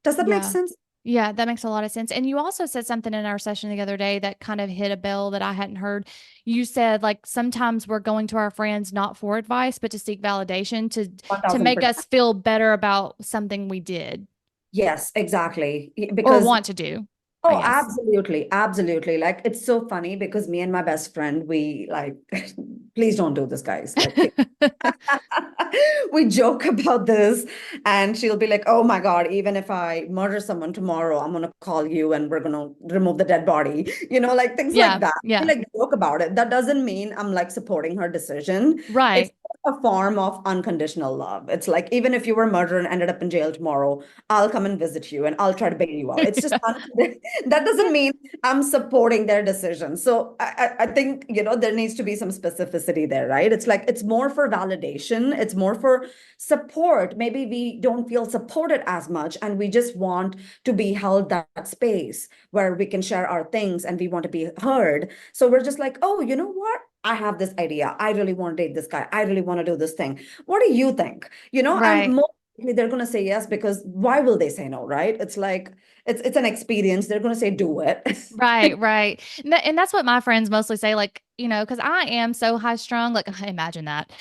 Does that make Yeah. sense? Yeah, that makes a lot of sense. And you also said something in our session the other day that kind of hit a bell that I hadn't heard. You said like sometimes we're going to our friends not for advice, but to seek validation to make 1000%. us feel better about something we did Yes, exactly. or Because want to do, I oh, guess. absolutely. Absolutely. Like, it's so funny because me and my best friend, we like, please don't do this, guys. Like, please. We joke about this, and she'll be like, oh my God, even if I murder someone tomorrow, I'm going to call you and we're going to remove the dead body, like things like Yeah. that. We Yeah. like joke about it. That doesn't mean I'm like supporting her decision. It's Right. a form of unconditional love. It's like, even if you were murdered and ended up in jail tomorrow, I'll come and visit you and I'll try to bail you out. It's just that doesn't mean I'm supporting their decision. So I think, there needs to be some specificity there, right? It's like, it's more for validation. It's more for support. Maybe we don't feel supported as much and we just want to be held that space where we can share our things and we want to be heard. So we're just like, oh, you know what? I have this idea. I really want to date this guy. I really want to do this thing. What do you think? And Right. most likely they're going to say yes, because why will they say no, right? It's like, it's an experience. They're going to say, do it. Right, right. And that's what my friends mostly say, like, because I am so high strung, like, imagine that.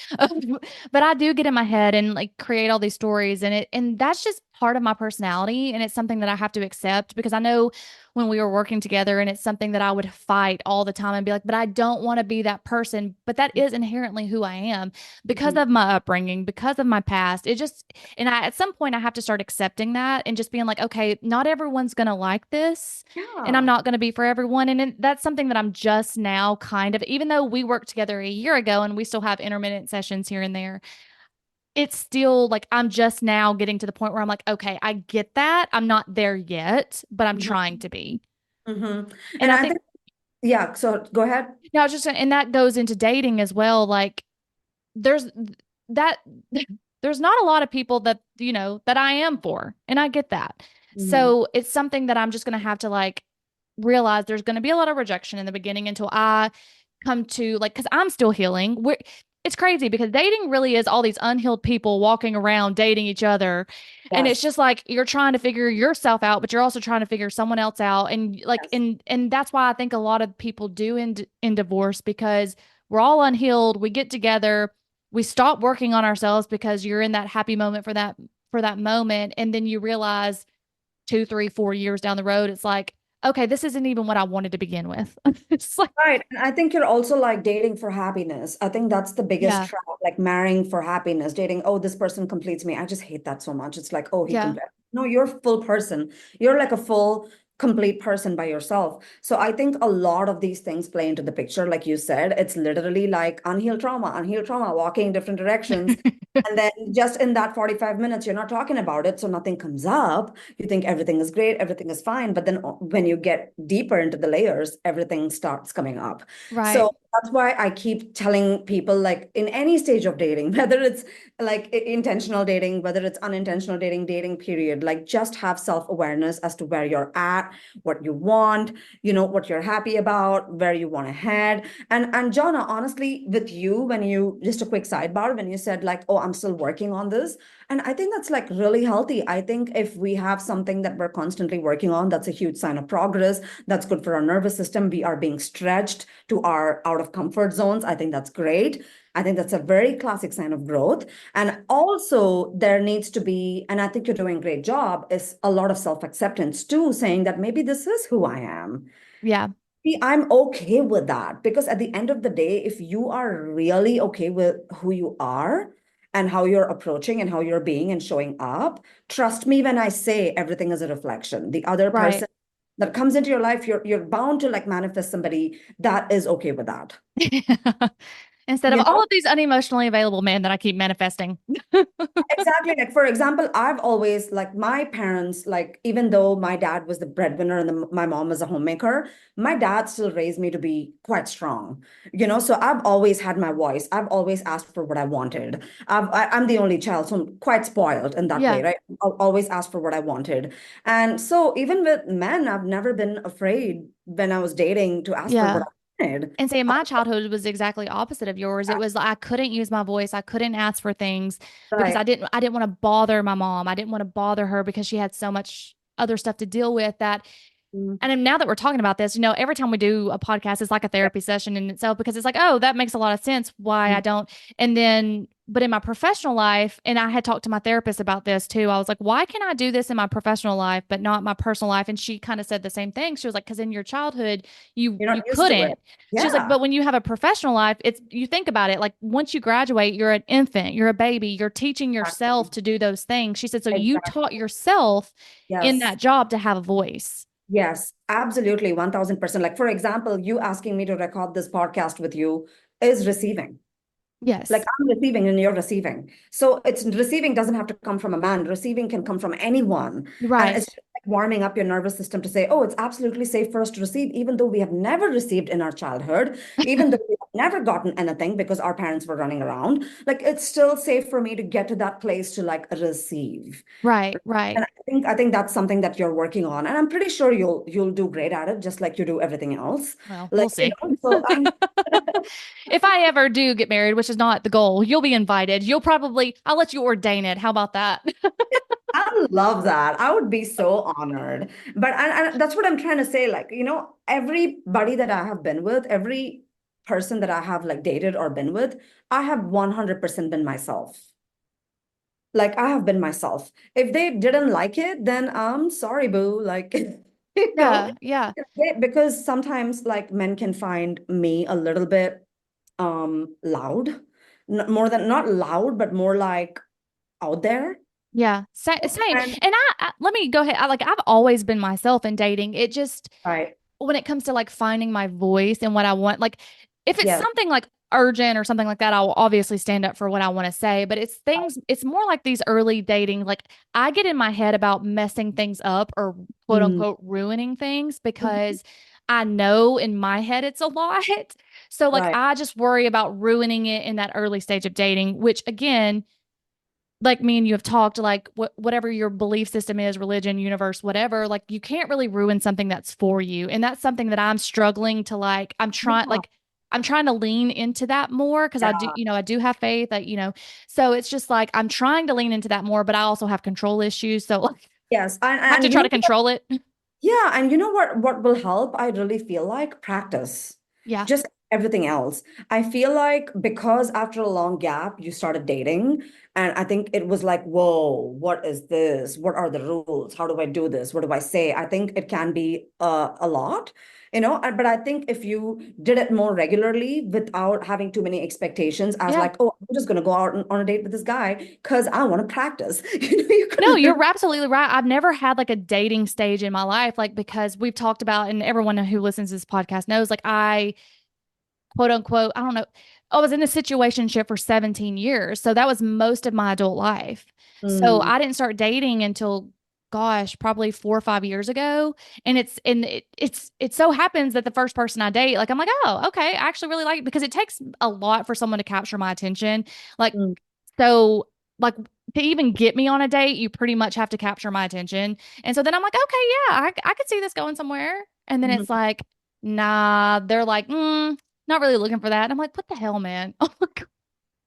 But I do get in my head and like create all these stories and that's just part of my personality. And it's something that I have to accept because I know when we were working together and it's something that I would fight all the time and be like, but I don't want to be that person. But that is inherently who I am because Mhm. of my upbringing, because of my past. At some point I have to start accepting that and just being like, okay, not everyone's going to like this and I'm Yeah. not going to be for everyone. That's something that I'm just now kind of, even though we worked together a year ago and we still have intermittent sessions here and there, it's still like I'm just now getting to the point where I'm like, okay, I get that. I'm not there yet, but I'm trying Mhm. to be. Mhm. And And I I think, think, yeah, so go ahead. no, it's just, and that goes into dating as well. Like, there's that, there's not a lot of people that, that I am for. And I get that. Mhm. So it's something that I'm just going to have to like realize there's going to be a lot of rejection in the beginning until I come to like, because I'm still healing. It's crazy because dating really is all these unhealed people walking around dating each other. And it's Yes. just like you're trying to figure yourself out, but you're also trying to figure someone else out. And like, Yes. and that's why I think a lot of people do in divorce because we're all unhealed. We get together, we stop working on ourselves because you're in that happy moment for that moment. And then you realize 2, 3, 4 years down the road, it's like, okay, this isn't even what I wanted to begin with. It's like, Right. And I think you're also like dating for happiness. I think that's the biggest yeah, trap, like marrying for happiness, dating, oh, this person completes me. I just hate that so much. It's like, oh, he yeah, completes. No, you're a full person. You're like a full, complete person by yourself. So I think a lot of these things play into the picture. Like you said, it's literally like unhealed trauma, walking in different directions. And then just in that 45 minutes, you're not talking about it. So nothing comes up. You think everything is great, everything is fine. But then when you get deeper into the layers, everything starts coming up. right, So that's why I keep telling people, like, in any stage of dating, whether it's like intentional dating, whether it's unintentional dating, dating period, like just have self-awareness as to where you're at, what you want, what you're happy about, where you want to head. And Jonna, honestly, with you, when you, just a quick sidebar, when you said like, oh, I'm still working on this, and I think that's like really healthy. I think if we have something that we're constantly working on, that's a huge sign of progress. That's good for our nervous system. We are being stretched to our out of comfort zones. I think that's great. I think that's a very classic sign of growth. And also, there needs to be, and I think you're doing a great job, is a lot of self-acceptance too, saying that maybe this is who I am. yeah, I'm okay with that, because at the end of the day, if you are really okay with who you are and how you're approaching and how you're being and showing up, trust me when I say everything is a reflection. The other right, person that comes into your life, you're bound to like manifest somebody that is okay with that. Instead of You all know? of these unemotionally available men that I keep manifesting. Exactly. Like, for example, I've always, like, my parents, like, even though my dad was the breadwinner and my mom was a homemaker, my dad still raised me to be quite strong, So I've always had my voice. I've always asked for what I wanted. I'm the only child, so I'm quite spoiled in that way, Yeah. right? I'll always ask for what I wanted. And so even with men, I've never been afraid when I was dating to ask for what Yeah. I wanted. And see, my childhood was exactly opposite of yours. It was like I couldn't use my voice. I couldn't ask for things because Right. I didn't want to bother my mom. I didn't want to bother her because she had so much other stuff to deal with that. Mm. And then now that we're talking about this, every time we do a podcast, it's like a therapy session in itself because it's like, oh, that makes a lot of sense why I don't. And then, but in my professional life, and I had talked to my therapist about this too. I was like, why can I do this in my professional life, but not my personal life? And she kind of said the same thing. She was like, because in your childhood, You're you not used to it. couldn't. She was like, Yeah. but when you have a professional life, it's you think about it, like once you graduate, you're an infant, you're a baby, you're teaching yourself Exactly. to do those things. She said, so you taught Exactly. yourself in Yes. that job to have a voice. Yes, absolutely. 1000%. Like, for example, you asking me to record this podcast with you is receiving. Like, Yes. I'm receiving and you're receiving. So it's receiving doesn't have to come from a man. Receiving can come from anyone. And Right. it's just like warming up your nervous system to say, oh, it's absolutely safe for us to receive, even though we have never received in our childhood, even though we have never gotten anything because our parents were running around. Like, it's still safe for me to get to that place to like receive. Right. Right. And I think that's something that you're working on. And I'm pretty sure you'll do great at it, just like you do everything else. Well, Like, we'll see. so If I ever do get married, which is not the goal, you'll be invited. I'll let you ordain it. How about that? I love that. I would be so honored. But and that's what I'm trying to say. Like, everybody that I have been with, every person that I have like dated or been with, I have 100% been myself. Like, I have been myself. If they didn't like it, then I'm sorry, boo. Like, you know, Yeah. Yeah. because sometimes like men can find me a little bit loud. More than not loud, but more like out there. Yeah. Same. And And let me go ahead. I've always been myself in dating. It just, right. when it comes to like finding my voice and what I want, like if it's Yes. something like urgent or something like that, I'll obviously stand up for what I want to say. But it's more like these early dating, like I get in my head about messing things up or quote Mm. unquote ruining things Mhm. because I know in my head it's a lot. So like Right. I just worry about ruining it in that early stage of dating, which again, like me and you have talked, like whatever your belief system is, religion, universe, whatever, like you can't really ruin something that's for you. And that's something that I'm struggling to Yeah. I'm trying to lean into that more because Yeah. I do have faith that, so it's just like I'm trying to lean into that more, but I also have control issues. So like, Yes. I have to And try to control it. yeah, and you know what will help? I really feel like practice. Yeah. Just everything else. I feel like because after a long gap, you started dating, and I think it was like, whoa, what is this? What are the rules? How do I do this? What do I say? I think it can be a lot, but I think if you did it more regularly without having too many expectations, as Yeah. like, oh, I'm just gonna go out on a date with this guy because I want to practice. You No, could you're absolutely right. I've never had like a dating stage in my life, like because we've talked about, and everyone who listens to this podcast knows, like I quote unquote, I don't know, I was in a situationship for 17 years. So that was most of my adult life. So Mm. I didn't start dating until gosh, probably 4 or 5 years ago. And it so happens that the first person I date, like I'm like, oh, okay, I actually really like it because it takes a lot for someone to capture my attention. Like, Mm. so like to even get me on a date, you pretty much have to capture my attention. And so then I'm like, okay, yeah, I could see this going somewhere. And then Mhm. it's like, nah, they're like, not really looking for that. And I'm like, what the hell, man? Oh my God.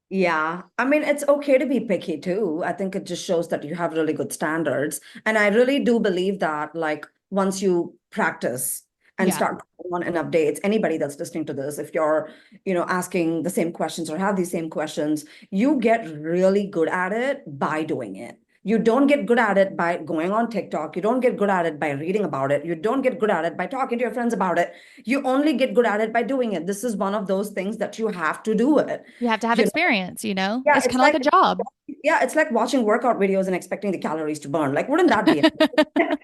Yeah, I mean, it's okay to be picky too. I think it just shows that you have really good standards. And I really do believe that, like, once you practice and Yeah. start going on in updates, anybody that's listening to this, if you're, asking the same questions or have these same questions, you get really good at it by doing it. You don't get good at it by going on TikTok. You don't get good at it by reading about it. You don't get good at it by talking to your friends about it. You only get good at it by doing it. This is one of those things that you have to do it. You have to have You experience, yeah, It's kind of like a job. it's like watching workout videos and expecting the calories to burn. Like, wouldn't that be it?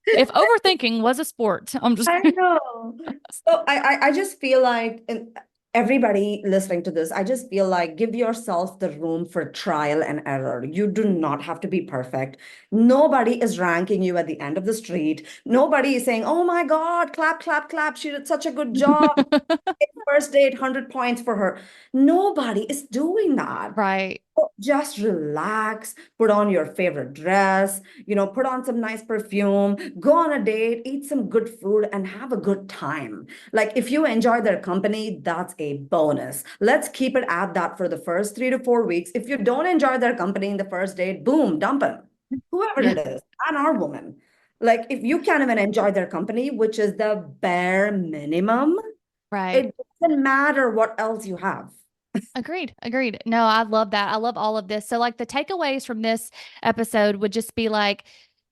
If overthinking was a sport, I'm just I know. So I just feel like everybody listening to this, I just feel like give yourself the room for trial and error. You do not have to be perfect. Nobody is ranking you at the end of the street. Nobody is saying, oh my God, clap, clap, clap. She did such a good job. First date, 100 points for her. Nobody is doing that. right. So just relax, put on your favorite dress, put on some nice perfume, go on a date, eat some good food, and have a good time. Like if you enjoy their company, that's a bonus. Let's keep it at that for the first 3 to 4 weeks. If you don't enjoy their company in the first date, boom, dump them. Whoever Yeah, it is, man or woman. Like if you can't even enjoy their company, which is the bare minimum, right. it doesn't matter what else you have. Agreed. Agreed. No, I love that. I love all of this. So, like, the takeaways from this episode would just be like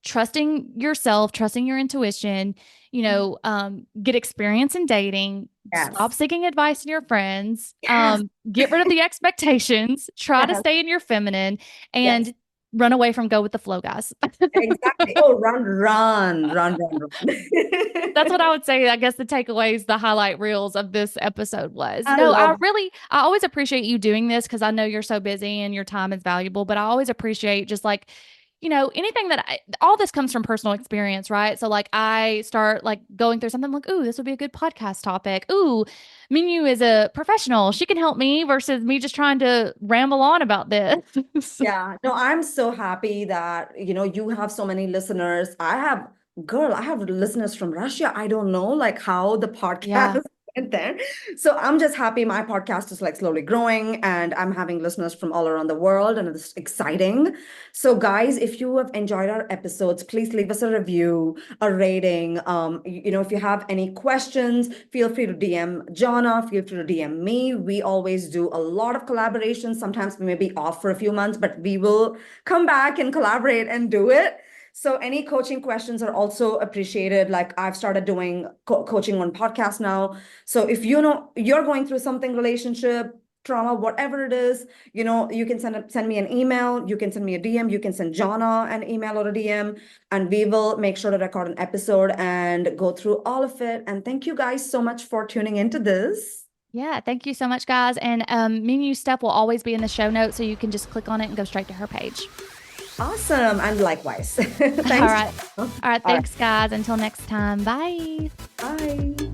trusting yourself, trusting your intuition, get experience in dating, stop Yes. seeking advice in your friends, Yes. get rid of the expectations, try to Yes. stay in your feminine, Yes. and run away from go with the flow, guys. Exactly. Oh, run, run, run, run, That's run. what I would say. I guess the takeaways, the highlight reels of this episode was I no, love I always appreciate you doing this because I know you're so busy and your time is valuable, but I always appreciate just like, anything all this comes from personal experience, right? So like I start like going through something like, ooh, this would be a good podcast topic. Ooh, Meenu is a professional. She can help me versus me just trying to ramble on about this. Yeah, no, I'm so happy that, you have so many listeners. I have listeners from Russia. I don't know like how the Yeah. podcast went there. So I'm just happy my podcast is like slowly growing and I'm having listeners from all around the world and it's exciting. So guys, if you have enjoyed our episodes, please leave us a review, a rating. If you have any questions, feel free to DM Jonna, feel free to DM me. We always do a lot of collaborations. Sometimes we may be off for a few months, but we will come back and collaborate and do it. So any coaching questions are also appreciated. Like I've started doing coaching on podcast now. So if you're going through something, relationship, trauma, whatever it is, you can send me an email, you can send me a DM, you can send Jonna an email or a DM, and we will make sure to record an episode and go through all of it. And thank you guys so much for tuning into this. Yeah, thank you so much, guys. And Menu stuff will always be in the show notes, so you can just click on it and go straight to her page. Awesome. And likewise. All Thanks. right. All right. Thanks, guys. Until next time. Bye. Bye.